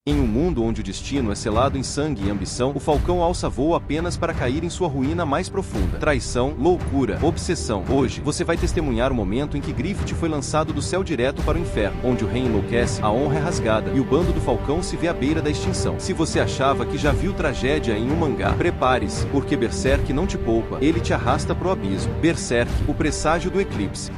Em um mundo onde o destino é selado em sangue e ambição, o Falcão alça voo apenas para cair em sua ruína mais profunda. Traição, loucura, obsessão. Hoje, você vai testemunhar o momento em que Griffith foi lançado do céu direto para o inferno, onde o rei enlouquece, a honra é rasgada, e o bando do Falcão se vê à beira da extinção. Se você achava que já viu tragédia em um mangá, prepare-se, porque Berserk não te poupa, ele te arrasta pro abismo. Berserk, o presságio do eclipse.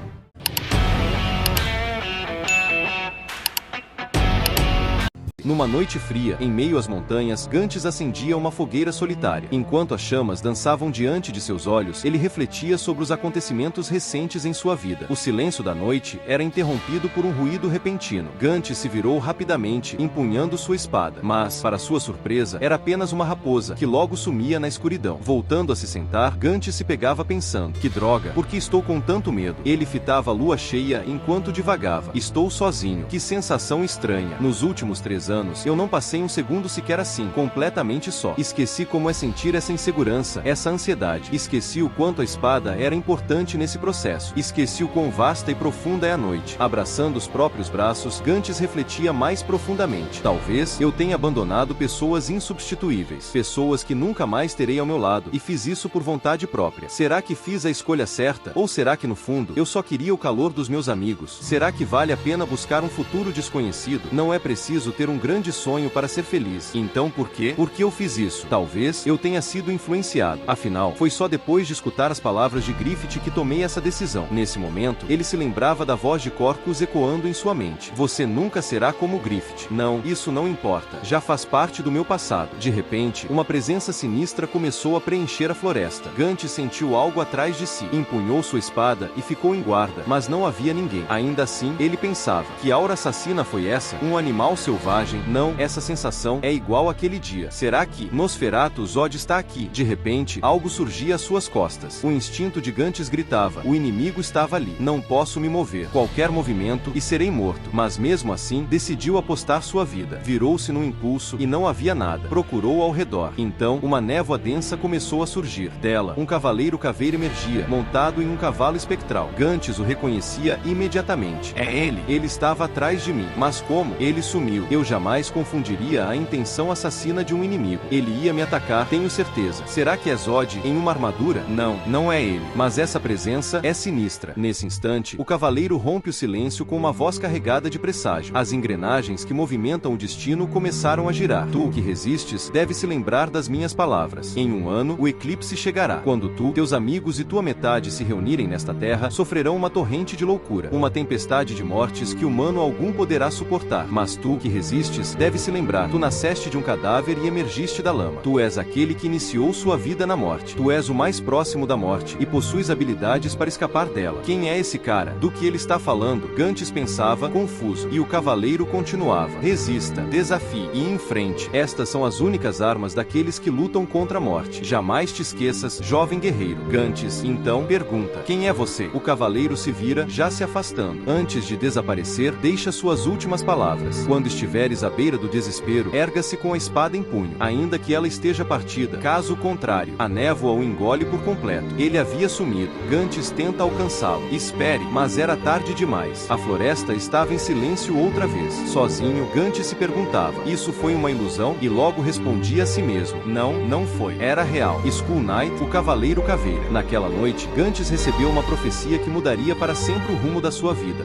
Numa noite fria, em meio às montanhas, Gantz acendia uma fogueira solitária. Enquanto as chamas dançavam diante de seus olhos, ele refletia sobre os acontecimentos recentes em sua vida. O silêncio da noite era interrompido por um ruído repentino. Gantz se virou rapidamente, empunhando sua espada. Mas, para sua surpresa, era apenas uma raposa, que logo sumia na escuridão. Voltando a se sentar, Gantz se pegava pensando: que droga, por que estou com tanto medo? Ele fitava a lua cheia enquanto divagava. Estou sozinho. Que sensação estranha. Nos últimos 3 anos, eu não passei um segundo sequer assim, completamente só. Esqueci como é sentir essa insegurança, essa ansiedade. Esqueci o quanto a espada era importante nesse processo. Esqueci o quão vasta e profunda é a noite. Abraçando os próprios braços, Gantz refletia mais profundamente. Talvez eu tenha abandonado pessoas insubstituíveis, pessoas que nunca mais terei ao meu lado, e fiz isso por vontade própria. Será que fiz a escolha certa? Ou será que no fundo, eu só queria o calor dos meus amigos? Será que vale a pena buscar um futuro desconhecido? Não é preciso ter um grande sonho para ser feliz. Então por quê? Por que eu fiz isso? Talvez eu tenha sido influenciado. Afinal, foi só depois de escutar as palavras de Griffith que tomei essa decisão. Nesse momento, ele se lembrava da voz de Corcus ecoando em sua mente. Você nunca será como Griffith. Não, isso não importa. Já faz parte do meu passado. De repente, uma presença sinistra começou a preencher a floresta. Gantz sentiu algo atrás de si. Empunhou sua espada e ficou em guarda, mas não havia ninguém. Ainda assim, ele pensava: que aura assassina foi essa? Um animal selvagem? Não, essa sensação é igual àquele dia. Será que Nosferatu Zod está aqui? De repente, algo surgia às suas costas. O instinto de Gantz gritava: o inimigo estava ali. Não posso me mover. Qualquer movimento e serei morto. Mas mesmo assim, decidiu apostar sua vida. Virou-se num impulso e não havia nada. Procurou ao redor. Então, uma névoa densa começou a surgir. Dela, um cavaleiro caveira emergia, montado em um cavalo espectral. Gantz o reconhecia imediatamente. É ele! Ele estava atrás de mim. Mas como? Ele sumiu. Eu jamais confundiria a intenção assassina de um inimigo. Ele ia me atacar, tenho certeza. Será que é Zod em uma armadura? Não, não é ele. Mas essa presença é sinistra. Nesse instante, o cavaleiro rompe o silêncio com uma voz carregada de presságio. As engrenagens que movimentam o destino começaram a girar. Tu, que resistes, deve se lembrar das minhas palavras. Em 1 ano, o eclipse chegará. Quando tu, teus amigos e tua metade se reunirem nesta terra, sofrerão uma torrente de loucura, uma tempestade de mortes que humano algum poderá suportar. Mas tu, que resistes, deve se lembrar: tu nasceste de um cadáver e emergiste da lama. Tu és aquele que iniciou sua vida na morte. Tu és o mais próximo da morte e possuis habilidades para escapar dela. Quem é esse cara? Do que ele está falando? Gantz pensava, confuso, e o cavaleiro continuava: resista, desafie e enfrente. Estas são as únicas armas daqueles que lutam contra a morte. Jamais te esqueças, jovem guerreiro. Gantz, então, pergunta: quem é você? O cavaleiro se vira, já se afastando. Antes de desaparecer, deixa suas últimas palavras. Quando estiveres à beira do desespero, erga-se com a espada em punho, ainda que ela esteja partida. Caso contrário, a névoa o engole por completo. Ele havia sumido. Gantz tenta alcançá-lo. Espere, mas era tarde demais. A floresta estava em silêncio outra vez. Sozinho, Gantz se perguntava: isso foi uma ilusão? E logo respondia a si mesmo: não, não foi. Era real. Skull Knight, o cavaleiro caveira. Naquela noite, Gantz recebeu uma profecia que mudaria para sempre o rumo da sua vida.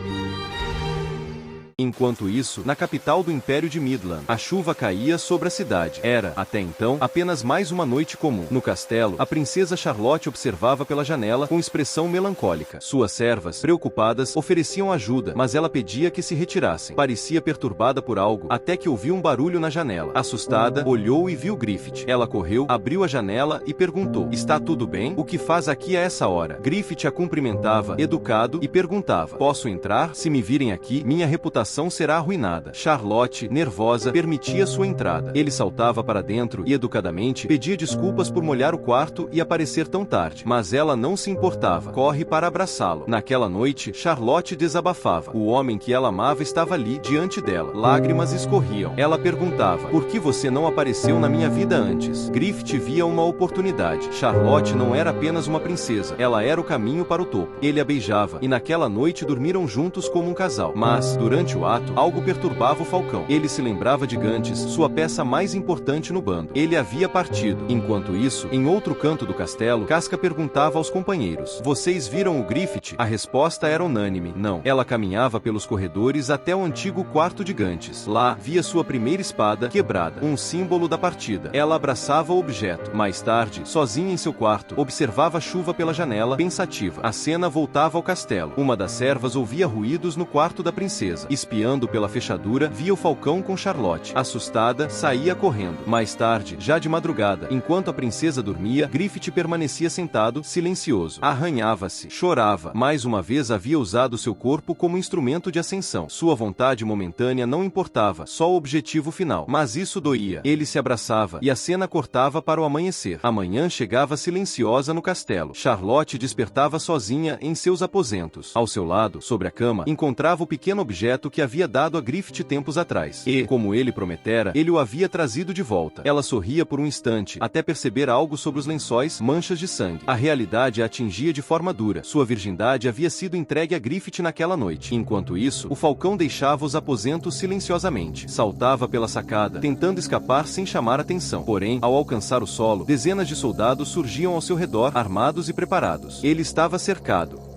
Enquanto isso, na capital do Império de Midland, a chuva caía sobre a cidade. Era, até então, apenas mais uma noite comum. No castelo, a princesa Charlotte observava pela janela com expressão melancólica. Suas servas, preocupadas, ofereciam ajuda, mas ela pedia que se retirassem. Parecia perturbada por algo, até que ouviu um barulho na janela. Assustada, olhou e viu Griffith. Ela correu, abriu a janela e perguntou: está tudo bem? O que faz aqui a essa hora? Griffith a cumprimentava, educado, e perguntava: posso entrar? Se me virem aqui, minha reputação será arruinada. Charlotte, nervosa, permitia sua entrada. Ele saltava para dentro e, educadamente, pedia desculpas por molhar o quarto e aparecer tão tarde. Mas ela não se importava. Corre para abraçá-lo. Naquela noite, Charlotte desabafava. O homem que ela amava estava ali, diante dela. Lágrimas escorriam. Ela perguntava: por que você não apareceu na minha vida antes? Griffith via uma oportunidade. Charlotte não era apenas uma princesa. Ela era o caminho para o topo. Ele a beijava, e naquela noite dormiram juntos como um casal. Mas, durante o ato, algo perturbava o falcão. Ele se lembrava de Gantes, sua peça mais importante no bando. Ele havia partido. Enquanto isso, em outro canto do castelo, Casca perguntava aos companheiros: "Vocês viram o Griffith?" A resposta era unânime: não. Ela caminhava pelos corredores até o antigo quarto de Gantes. Lá, via sua primeira espada quebrada, um símbolo da partida. Ela abraçava o objeto. Mais tarde, sozinha em seu quarto, observava a chuva pela janela, pensativa. A cena voltava ao castelo. Uma das servas ouvia ruídos no quarto da princesa. Espiando pela fechadura, via o falcão com Charlotte. Assustada, saía correndo. Mais tarde, já de madrugada, enquanto a princesa dormia, Griffith permanecia sentado, silencioso. Arranhava-se, chorava. Mais uma vez havia usado seu corpo como instrumento de ascensão. Sua vontade momentânea não importava, só o objetivo final. Mas isso doía. Ele se abraçava, e a cena cortava para o amanhecer. A manhã chegava silenciosa no castelo. Charlotte despertava sozinha em seus aposentos. Ao seu lado, sobre a cama, encontrava o pequeno objeto que havia dado a Griffith tempos atrás. E, como ele prometera, ele o havia trazido de volta. Ela sorria por um instante, até perceber algo sobre os lençóis, manchas de sangue. A realidade a atingia de forma dura. Sua virgindade havia sido entregue a Griffith naquela noite. Enquanto isso, o falcão deixava os aposentos silenciosamente. Saltava pela sacada, tentando escapar sem chamar atenção. Porém, ao alcançar o solo, dezenas de soldados surgiam ao seu redor, armados e preparados. Ele estava cercado.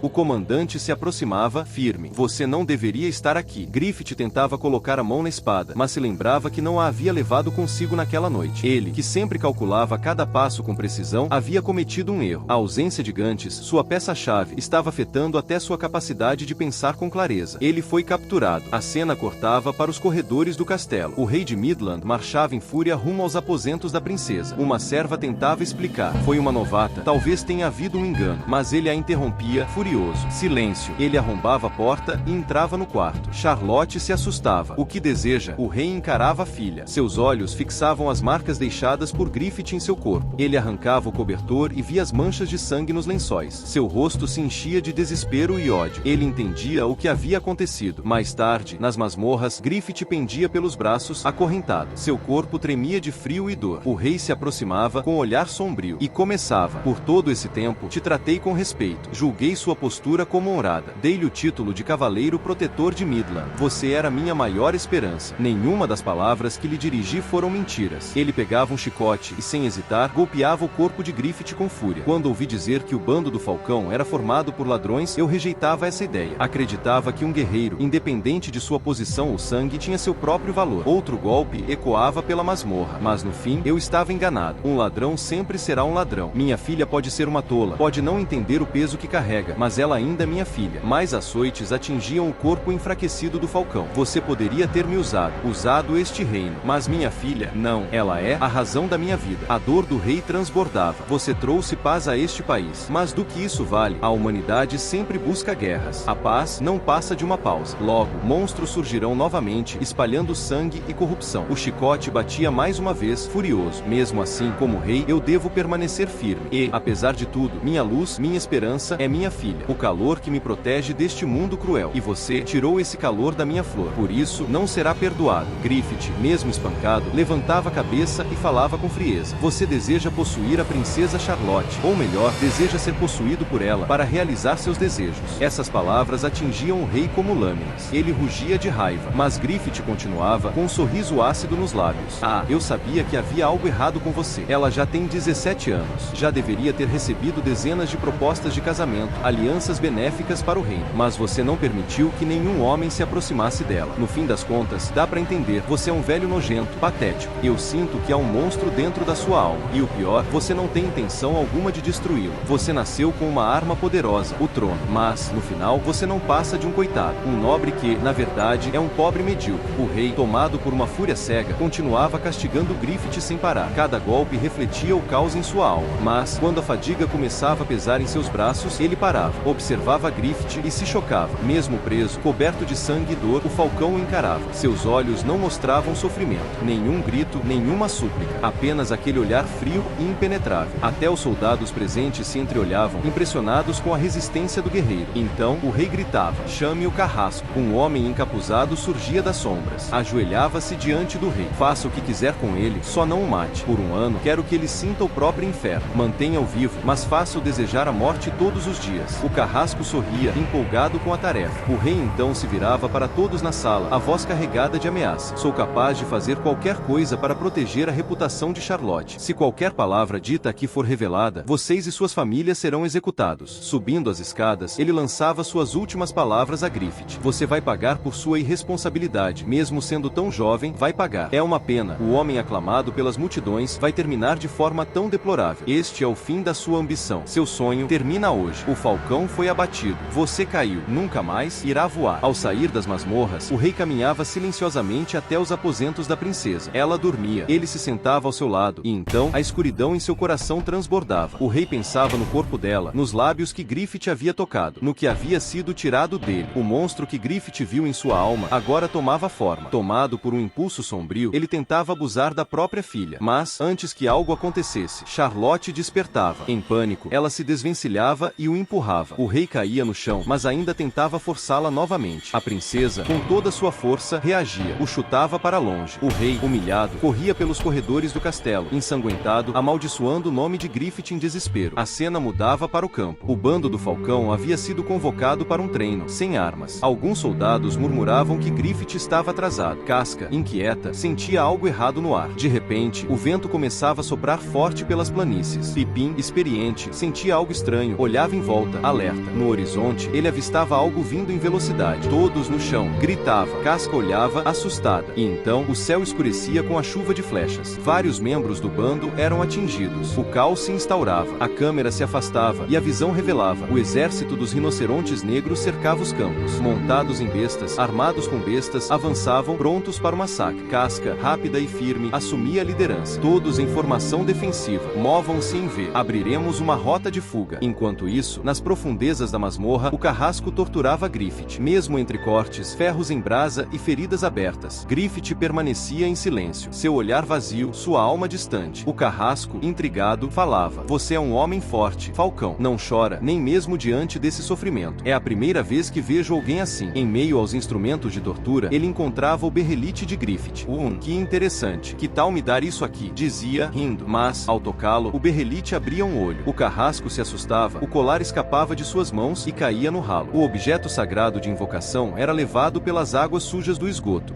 O comandante se aproximava, firme. "Você não deveria estar aqui." Griffith tentava colocar a mão na espada, mas se lembrava que não a havia levado consigo naquela noite. Ele, que sempre calculava cada passo com precisão, havia cometido um erro. A ausência de Gantes, sua peça-chave, estava afetando até sua capacidade de pensar com clareza. Ele foi capturado. A cena cortava para os corredores do castelo. O rei de Midland marchava em fúria rumo aos aposentos da princesa. Uma serva tentava explicar. Foi uma novata. Talvez tenha havido um engano. Mas ele a interrompia, furioso. Silêncio. Ele arrombava a porta e entrava no quarto. Charlotte se assustava. "O que deseja?" O rei encarava a filha. Seus olhos fixavam as marcas deixadas por Griffith em seu corpo. Ele arrancava o cobertor e via as manchas de sangue nos lençóis. Seu rosto se enchia de desespero e ódio. Ele entendia o que havia acontecido. Mais tarde, nas masmorras, Griffith pendia pelos braços, acorrentado. Seu corpo tremia de frio e dor. O rei se aproximava com olhar sombrio e começava: "Por todo esse tempo, te tratei com respeito. Julguei sua postura como honrada. Dei-lhe o título de cavaleiro protetor de Midland. Você era minha maior esperança." Nenhuma das palavras que lhe dirigi foram mentiras. Ele pegava um chicote e, sem hesitar, golpeava o corpo de Griffith com fúria. Quando ouvi dizer que o bando do Falcão era formado por ladrões, eu rejeitava essa ideia. Acreditava que um guerreiro, independente de sua posição ou sangue, tinha seu próprio valor. Outro golpe ecoava pela masmorra. Mas no fim, eu estava enganado. Um ladrão sempre será um ladrão. Minha filha pode ser uma tola, pode não entender o peso que carrega, mas ela ainda é minha filha. Mais açoites atingiam o corpo enfraquecido do falcão. "Você poderia ter me usado este reino, mas minha filha, não. Ela é a razão da minha vida." A dor do rei transbordava. "Você trouxe paz a este país. Mas do que isso vale? A humanidade sempre busca guerras. A paz não passa de uma pausa. Logo, monstros surgirão novamente, espalhando sangue e corrupção." O chicote batia mais uma vez, furioso. "Mesmo assim, como rei, eu devo permanecer firme. E, apesar de tudo, minha luz, minha esperança é minha filha. O calor que me protege deste mundo cruel. E você tirou esse calor da minha flor. Por isso, não será perdoado." Griffith, mesmo espancado, levantava a cabeça e falava com frieza: "Você deseja possuir a princesa Charlotte. Ou melhor, deseja ser possuído por ela para realizar seus desejos." Essas palavras atingiam o rei como lâminas. Ele rugia de raiva. Mas Griffith continuava, com um sorriso ácido nos lábios: "Ah, eu sabia que havia algo errado com você. Ela já tem 17 anos. Já deveria ter recebido dezenas de propostas de casamento, alianças benéficas para o reino. Mas você não permitiu que nenhum homem se aproximasse dela. No fim das contas, dá pra entender. Você é um velho nojento, patético. Eu sinto que há um monstro dentro da sua alma. E o pior, você não tem intenção alguma de destruí-lo. Você nasceu com uma arma poderosa, o trono. Mas, no final, você não passa de um coitado. Um nobre que, na verdade, é um pobre medíocre." O rei, tomado por uma fúria cega, continuava castigando Griffith sem parar. Cada golpe refletia o caos em sua alma. Mas, quando a fadiga começava a pesar em seus braços, ele parava, observava Griffith e se chocava. Mesmo preso, coberto de sangue e dor, o falcão o encarava. Seus olhos não mostravam sofrimento, nenhum grito, nenhuma súplica, apenas aquele olhar frio e impenetrável. Até os soldados presentes se entreolhavam, impressionados com a resistência do guerreiro. Então, o rei gritava: "Chame o carrasco." Um homem encapuzado surgia das sombras. Ajoelhava-se diante do rei: "Faça o que quiser com ele, só não o mate. Por um ano, quero que ele sinta o próprio inferno. Mantenha-o vivo, mas faça-o desejar a morte todos os dias." O carrasco sorria, empolgado com a tarefa. O rei então se virava para todos na sala, a voz carregada de ameaça. Sou capaz de fazer qualquer coisa para proteger a reputação de Charlotte. Se qualquer palavra dita aqui for revelada, vocês e suas famílias serão executados. Subindo as escadas, ele lançava suas últimas palavras a Griffith. Você vai pagar por sua irresponsabilidade. Mesmo sendo tão jovem, vai pagar. É uma pena. O homem aclamado pelas multidões vai terminar de forma tão deplorável. Este é o fim da sua ambição. Seu sonho termina hoje. O falcão foi abatido. Você caiu. Nunca mais irá voar. Ao sair das masmorras, o rei caminhava silenciosamente até os aposentos da princesa. Ela dormia. Ele se sentava ao seu lado, e então a escuridão em seu coração transbordava. O rei pensava no corpo dela, nos lábios que Griffith havia tocado, no que havia sido tirado dele. O monstro que Griffith viu em sua alma agora tomava forma. Tomado por um impulso sombrio, ele tentava abusar da própria filha. Mas, antes que algo acontecesse, Charlotte despertava. Em pânico, ela se desvencilhava e o empurrava. O rei caía no chão, mas ainda tentava forçá-la novamente. A princesa, com toda sua força, reagia. O chutava para longe. O rei, humilhado, corria pelos corredores do castelo, ensanguentado, amaldiçoando o nome de Griffith em desespero. A cena mudava para o campo. O bando do Falcão havia sido convocado para um treino, sem armas. Alguns soldados murmuravam que Griffith estava atrasado. Casca, inquieta, sentia algo errado no ar. De repente, o vento começava a soprar forte pelas planícies. Pippin, experiente, sentia algo estranho, olhava em volta, alerta. No horizonte, ele avistava algo vindo em velocidade. Todos no chão. Gritava. Casca olhava, assustada. E então, o céu escurecia com a chuva de flechas. Vários membros do bando eram atingidos. O caos se instaurava. A câmera se afastava e a visão revelava. O exército dos rinocerontes negros cercava os campos. Montados em bestas, armados com bestas, avançavam prontos para o massacre. Casca, rápida e firme, assumia a liderança. Todos em formação defensiva. Movam-se em V. Abriremos uma rota de fuga. Enquanto isso, nas profundezas da masmorra, o carrasco torturava Griffith. Mesmo entre cortes, ferros em brasa e feridas abertas, Griffith permanecia em silêncio. Seu olhar vazio, sua alma distante. O carrasco, intrigado, falava. Você é um homem forte, Falcão. Não chora, nem mesmo diante desse sofrimento. É a primeira vez que vejo alguém assim. Em meio aos instrumentos de tortura, ele encontrava o berrelite de Griffith. Que interessante. Que tal me dar isso aqui? Dizia, rindo. Mas, ao tocá-lo, o berrelite abria um olho. O carrasco se assustava, o colar escapava de suas mãos e caía no ralo. O objeto sagrado de invocação era levado pelas águas sujas do esgoto.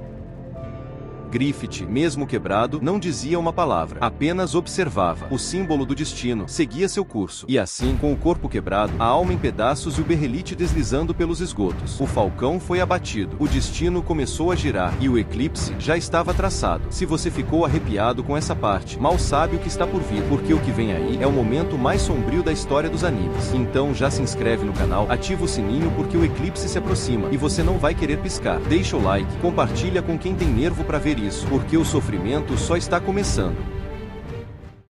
Griffith, mesmo quebrado, não dizia uma palavra, apenas observava. O símbolo do destino seguia seu curso. E assim, com o corpo quebrado, a alma em pedaços e o berrelite deslizando pelos esgotos, o falcão foi abatido. O destino começou a girar, e o eclipse já estava traçado. Se você ficou arrepiado com essa parte, mal sabe o que está por vir, porque o que vem aí é o momento mais sombrio da história dos animes. Então já se inscreve no canal, ativa o sininho porque o eclipse se aproxima, e você não vai querer piscar. Deixa o like, compartilha com quem tem nervo para ver isso, porque o sofrimento só está começando.